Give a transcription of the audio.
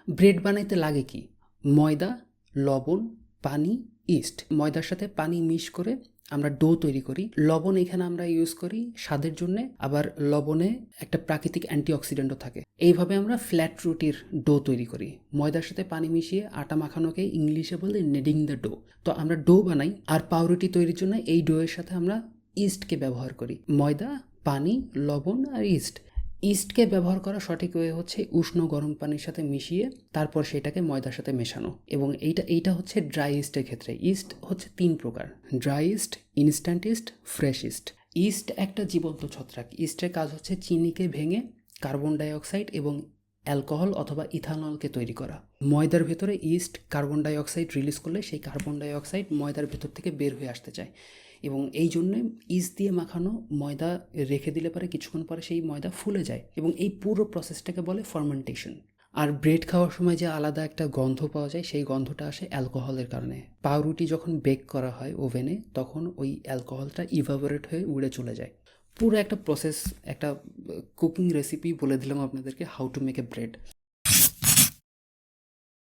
Bread বানাইতে লাগে কি? ময়দা, লবণ, পানি, ইস্ট। ময়দার সাথে পানি মিশ করে আমরা ডো তৈরি করি। লবণ এখানে আমরা ইউজ করি স্বাদের জন্যে, আবার লবণে একটা প্রাকৃতিক অ্যান্টিঅক্সিডেন্টও থাকে। এইভাবে আমরা ফ্ল্যাট রুটির ডো তৈরি করি। ময়দার সাথে পানি মিশিয়ে আটা মাখানোকে ইংলিশে বলে নেডিং দ্য ডো। তো আমরা ডো বানাই, আর পাউরুটি তৈরির জন্য এই ডোয়ের সাথে আমরা ইস্টকে ব্যবহার করি। ময়দা, পানি, লবণ আর ইস্ট। ইস্টকে ব্যবহার করা সঠিক ওয়ে হচ্ছে উষ্ণ গরম পানির সাথে মিশিয়ে তারপর সেটাকে ময়দার সাথে মেশানো। এবং এইটা হচ্ছে ড্রাই ইস্টের ক্ষেত্রে। ইস্ট হচ্ছে 3 প্রকার: dry east, instant east, fresh east. East একটা জীবন্ত ছত্রাক। ইস্টের কাজ হচ্ছে চিনিকে ভেঙে কার্বন ডাইঅক্সাইড এবং অ্যালকোহল অথবা ইথানলকে তৈরি করা। ময়দার ভেতরে ইস্ট কার্বন ডাইঅক্সাইড রিলিজ করলে সেই কার্বন ডাইঅক্সাইড ময়দার ভেতর থেকে বের হয়ে আসতে চায়, এবং এই জন্যে ইস্ট দিয়ে মাখানো ময়দা রেখে দিলে পরে কিছুক্ষণ পরে সেই ময়দা ফুলে যায়, এবং এই পুরো প্রসেসটাকে বলে ফার্মেন্টেশন। আর ব্রেড খাওয়ার সময় যে আলাদা একটা গন্ধ পাওয়া যায়, সেই গন্ধটা আসে অ্যালকোহলের কারণে। পাউরুটি যখন বেক করা হয় ওভেনে, তখন ওই অ্যালকোহলটা ইভাপোরেট হয়ে উড়ে চলে যায়। পুরো একটা প্রসেস, একটা কুকিং রেসিপি বলে দিলাম আপনাদেরকে, how to make a bread.